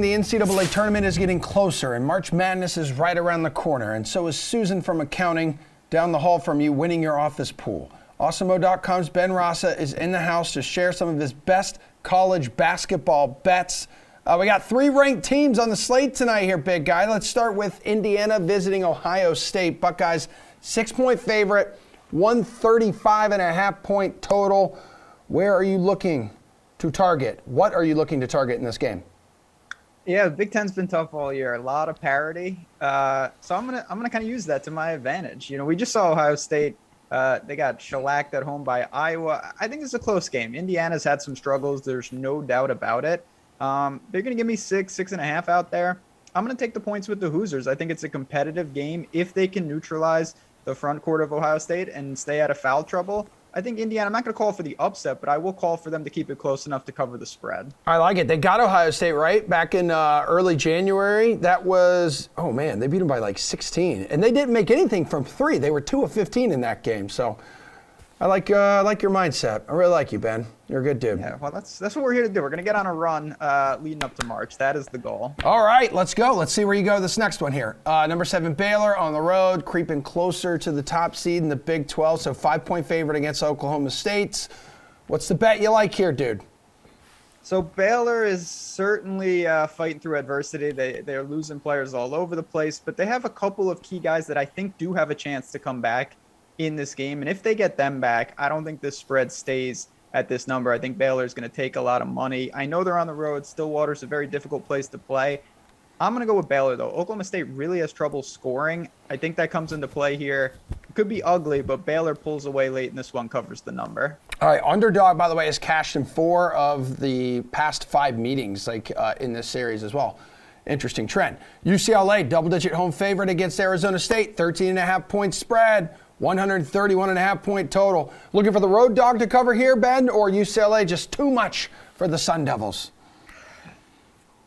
The NCAA tournament is getting closer, and March Madness is right around the corner, and so is Susan from accounting down the hall from you winning your office pool. Awesemo.com's Ben Rasa is in the house to share some of his best college basketball bets. We got 3 ranked teams on the slate tonight here, big guy. Let's start with Indiana visiting Ohio State. Buckeyes, 6-point favorite, 135.5 point total. Where are you looking to target? What are you looking to target in this game? Yeah, the Big Ten's been tough all year. A lot of parity. So I'm gonna kind of use that to my advantage. We just saw Ohio State. They got shellacked at home by Iowa. I think it's a close game. Indiana's had some struggles. There's no doubt about it. They're gonna give me 6.5 out there. I'm gonna take the points with the Hoosiers. I think it's a competitive game. If they can neutralize the front court of Ohio State and stay out of foul trouble, I think Indiana, I'm not going to call for the upset, but I will call for them to keep it close enough to cover the spread. I like it. They got Ohio State, right? Back in early January. That was, oh man, they beat them by like 16. And they didn't make anything from 3. They were 2 of 15 in that game. So I like your mindset. I really like you, Ben. You're a good dude. Yeah, well, that's what we're here to do. We're going to get on a run leading up to March. That is the goal. All right, let's go. Let's see where you go this next one here. Number 7, Baylor on the road, creeping closer to the top seed in the Big 12, so 5-point favorite against Oklahoma State. What's the bet you like here, dude? So Baylor is certainly fighting through adversity. They're losing players all over the place, but they have a couple of key guys that I think do have a chance to come back in this game. And if they get them back, I don't think this spread stays at this number. I think Baylor is going to take a lot of money. I know they're on the road. Stillwater's a very difficult place to play. I'm going to go with Baylor, though. Oklahoma State really has trouble scoring. I think that comes into play here. It could be ugly, but Baylor pulls away late, and this one covers the number. All right, underdog, by the way, has cashed in 4 of the past 5 meetings, in this series as well. Interesting trend. UCLA, double-digit home favorite against Arizona State, 13.5 point spread. 131.5 point total. Looking for the road dog to cover here, Ben, or UCLA just too much for the Sun Devils?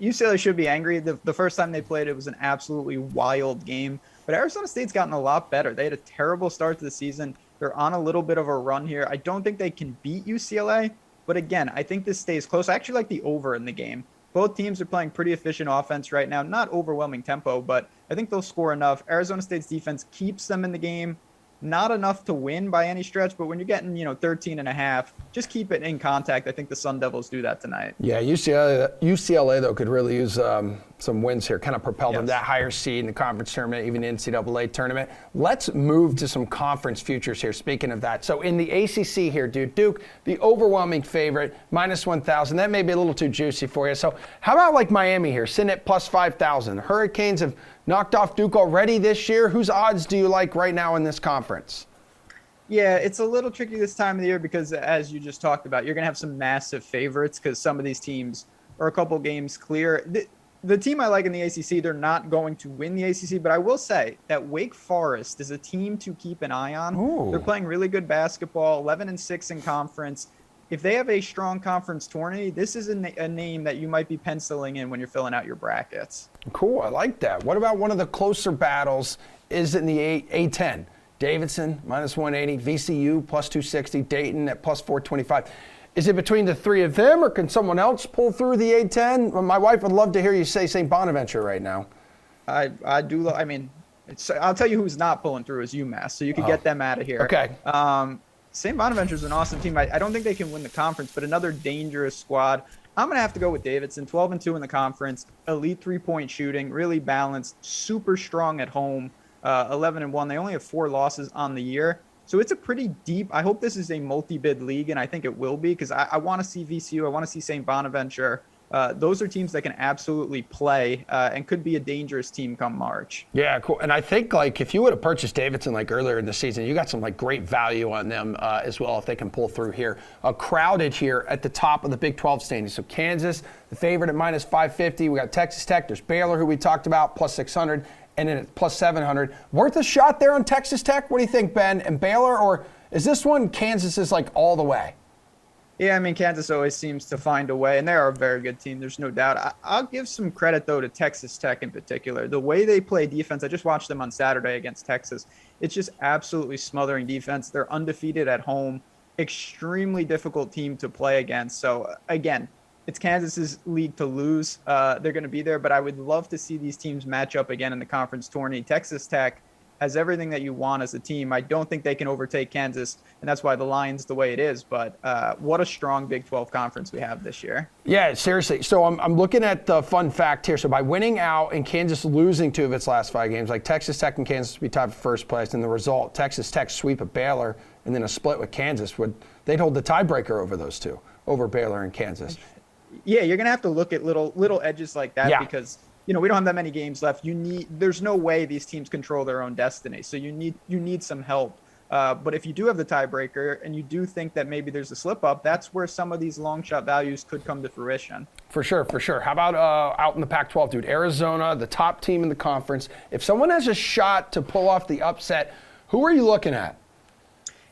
UCLA should be angry. The first time they played, it was an absolutely wild game. But Arizona State's gotten a lot better. They had a terrible start to the season. They're on a little bit of a run here. I don't think they can beat UCLA. But again, I think this stays close. I actually like the over in the game. Both teams are playing pretty efficient offense right now. Not overwhelming tempo, but I think they'll score enough. Arizona State's defense keeps them in the game. Not enough to win by any stretch, but when you're getting, 13.5, just keep it in contact. I think the Sun Devils do that tonight. Yeah, UCLA though, could really use some wins here, kind of propel them that higher seed in the conference tournament, even the NCAA tournament. Let's move to some conference futures here, speaking of that. So in the ACC here, dude, Duke, the overwhelming favorite, minus 1,000. That may be a little too juicy for you. So how about like Miami here, sitting at plus 5,000? Hurricanes have knocked off Duke already this year. Whose odds do you like right now in this conference? Yeah, it's a little tricky this time of the year because, as you just talked about, you're going to have some massive favorites because some of these teams are a couple games clear. The team I like in the ACC, they're not going to win the ACC, but I will say that Wake Forest is a team to keep an eye on. Ooh. They're playing really good basketball, 11-6 in conference. If they have a strong conference tourney, this is a name that you might be penciling in when you're filling out your brackets. Cool, I like that. What about one of the closer battles is in the A10? Davidson, minus 180, VCU, plus 260, Dayton at plus 425. Is it between the 3 of them, or can someone else pull through the A10? Well, my wife would love to hear you say St. Bonaventure right now. I do. I'll tell you who's not pulling through is UMass, so you can get them out of here. Okay. St. Bonaventure is an awesome team. I don't think they can win the conference, but another dangerous squad. I'm going to have to go with Davidson, 12-2 in the conference, elite 3-point shooting, really balanced, super strong at home, 11-1. They only have 4 losses on the year. So it's a pretty deep, I hope this is a multi-bid league, and I think it will be because I want to see VCU, I want to see St. Bonaventure. Those are teams that can absolutely play and could be a dangerous team come March. Yeah, cool. And I think if you would have purchased Davidson earlier in the season, you got some great value on them as well if they can pull through here. Crowded here at the top of the Big 12 standings. So Kansas, the favorite at minus 550. We got Texas Tech. There's Baylor, who we talked about, plus 600, and then at plus 700. Worth a shot there on Texas Tech? What do you think, Ben? And Baylor, or is this one Kansas is all the way? Yeah, Kansas always seems to find a way, and they are a very good team. There's no doubt. I'll give some credit, though, to Texas Tech in particular. The way they play defense, I just watched them on Saturday against Texas. It's just absolutely smothering defense. They're undefeated at home. Extremely difficult team to play against. So, again, It's Kansas's league to lose. They're going to be there, but I would love to see these teams match up again in the conference tourney. Texas Tech has everything that you want as a team. I don't think they can overtake Kansas, and that's why the line's the way it is. But what a strong Big 12 conference we have this year. Yeah, seriously. So I'm looking at the fun fact here. So by winning out and Kansas losing 2 of its last 5 games, like Texas Tech and Kansas would be tied for first place, and the result, Texas Tech sweep of Baylor and then a split with Kansas, they'd hold the tiebreaker over those 2, over Baylor and Kansas. Yeah, you're going to have to look at little edges like that because we don't have that many games left. There's no way these teams control their own destiny. So you need some help. But if you do have the tiebreaker and you do think that maybe there's a slip up, that's where some of these long shot values could come to fruition. For sure. How about out in the Pac-12, dude? Arizona, the top team in the conference. If someone has a shot to pull off the upset, who are you looking at?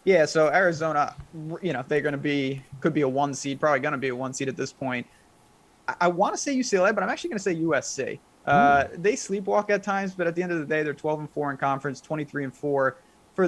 Yeah, so Arizona, they're going to could be a 1 seed, probably going to be a 1 seed at this point. I want to say UCLA, but I'm actually going to say USC. They sleepwalk at times, but at the end of the day, they're 12-4 in conference, 23-4 for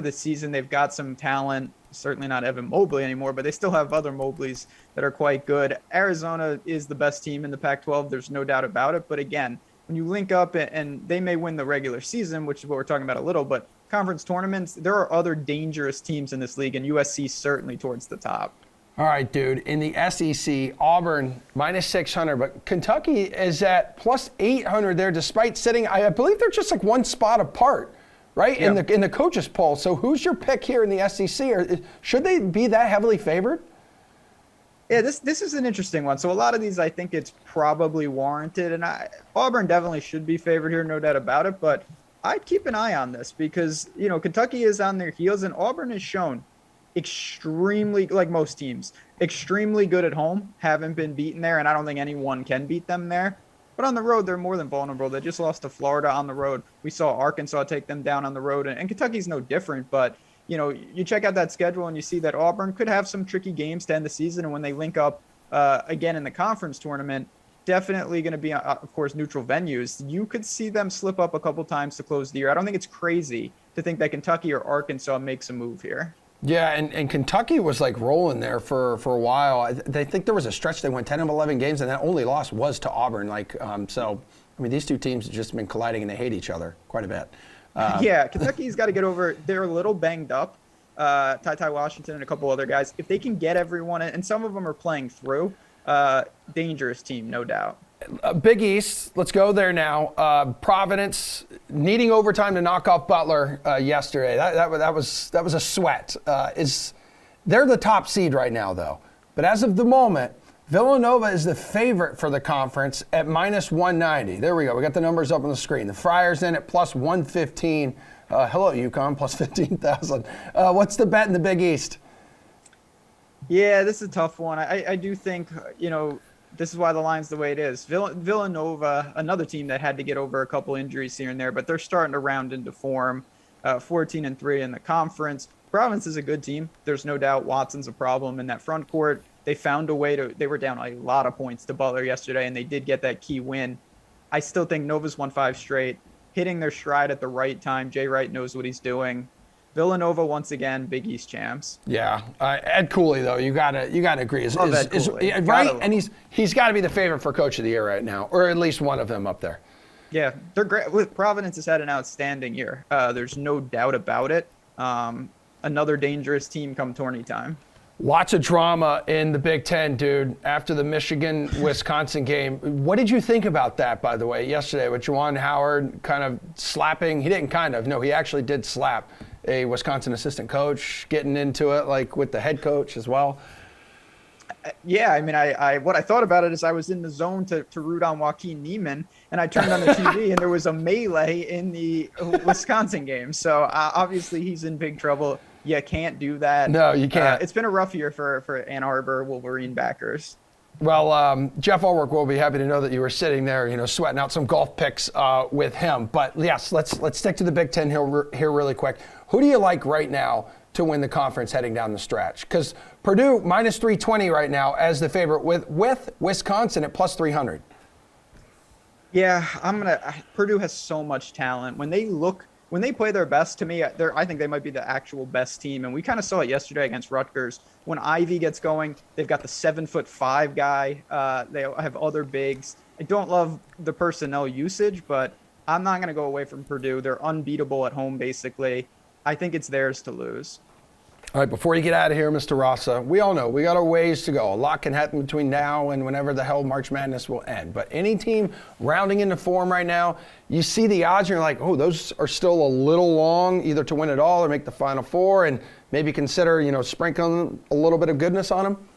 the season. They've got some talent, certainly not Evan Mobley anymore, but they still have other Mobleys that are quite good. Arizona is the best team in the Pac-12. There's no doubt about it. But again, when you link up and they may win the regular season, which is what we're talking about a little, but conference tournaments, there are other dangerous teams in this league, and USC certainly towards the top. All right, dude. In the SEC, Auburn minus 600, but Kentucky is at plus 800 there, despite sitting. I believe they're just like 1 spot apart, right? Yeah. In the coaches poll. So who's your pick here in the SEC? Or should they be that heavily favored? Yeah, this is an interesting one. So a lot of these, I think it's probably warranted, and Auburn definitely should be favored here, no doubt about it. But I'd keep an eye on this because Kentucky is on their heels, and Auburn has shown extremely, like most teams, extremely good at home, haven't been beaten there, and I don't think anyone can beat them there. But on the road, they're more than vulnerable. They just lost to Florida on the road. We saw Arkansas take them down on the road, and Kentucky's no different. But, you check out that schedule and you see that Auburn could have some tricky games to end the season, and when they link up again in the conference tournament, definitely going to be, of course, neutral venues. You could see them slip up a couple times to close the year. I don't think it's crazy to think that Kentucky or Arkansas makes a move here. Yeah, and Kentucky was like rolling there for a while. They think there was a stretch they went 10 of 11 games, and that only loss was to Auburn. These 2 teams have just been colliding, and they hate each other quite a bit. Yeah, Kentucky's got to get over. They're a little banged up. Ty Washington and a couple other guys. If they can get everyone, and some of them are playing through, dangerous team, no doubt. Big East, let's go there now. Providence needing overtime to knock off Butler yesterday. That was a sweat. They're the top seed right now, though. But as of the moment, Villanova is the favorite for the conference at minus 190. There we go. We got the numbers up on the screen. The Friars in at plus 115. Hello, UConn, plus 15,000. What's the bet in the Big East? Yeah, this is a tough one. I do think, this is why the line's the way it is. Villanova, another team that had to get over a couple injuries here and there, but they're starting to round into form. 14-3 in the conference. Providence is a good team. There's no doubt Watson's a problem in that front court. They found a way they were down a lot of points to Butler yesterday, and they did get that key win. I still think Nova's won 5 straight, hitting their stride at the right time. Jay Wright knows what he's doing. Villanova once again, Big East champs. Yeah, Ed Cooley though, you gotta agree, is right, and he's got to be the favorite for Coach of the Year right now, or at least one of them up there. Yeah, they're great. Providence has had an outstanding year. There's no doubt about it. Another dangerous team come tourney time. Lots of drama in the Big Ten, dude. After the Michigan-Wisconsin game, what did you think about that, by the way, yesterday with Juwan Howard kind of slapping? He didn't kind of. No, he actually did slap a Wisconsin assistant coach, getting into it like with the head coach as well. Yeah, I mean, what I thought about it is I was in the zone to root on Joaquin Neiman, and I turned on the TV and there was a melee in the Wisconsin game. So obviously he's in big trouble. You can't do that. No, you can't. It's been a rough year for Ann Arbor Wolverine backers. Well, Jeff Ulrich will be happy to know that you were sitting there, sweating out some golf picks with him. But yes, let's stick to the Big Ten here really quick. Who do you like right now to win the conference heading down the stretch? Because Purdue minus 320 right now as the favorite with Wisconsin at plus 300. Yeah, Purdue has so much talent. When they look when they play their best, to me, I think they might be the actual best team. And we kind of saw it yesterday against Rutgers. When Ivy gets going, they've got the 7'5" guy. They have other bigs. I don't love the personnel usage, but I'm not going to go away from Purdue. They're unbeatable at home, basically. I think it's theirs to lose. All right, before you get out of here, Mr. Rasa, we all know we got a ways to go. A lot can happen between now and whenever the hell March Madness will end. But any team rounding into form right now, you see the odds and you're like, oh, those are still a little long, either to win it all or make the Final Four, and maybe consider, sprinkling a little bit of goodness on them.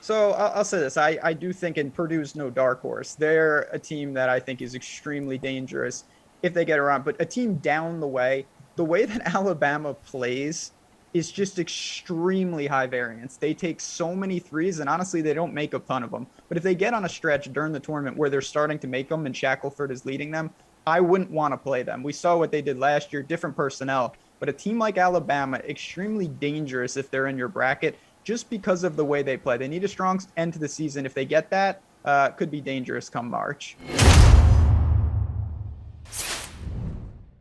So I'll say this. I do think, and Purdue's no dark horse. They're a team that I think is extremely dangerous if they get around. But a team down the way that Alabama plays is just extremely high variance. They take so many threes, and honestly, they don't make a ton of them. But if they get on a stretch during the tournament where they're starting to make them and Shackelford is leading them, I wouldn't want to play them. We saw what they did last year, different personnel. But a team like Alabama, extremely dangerous if they're in your bracket just because of the way they play. They need a strong end to the season. If they get that, could be dangerous come March.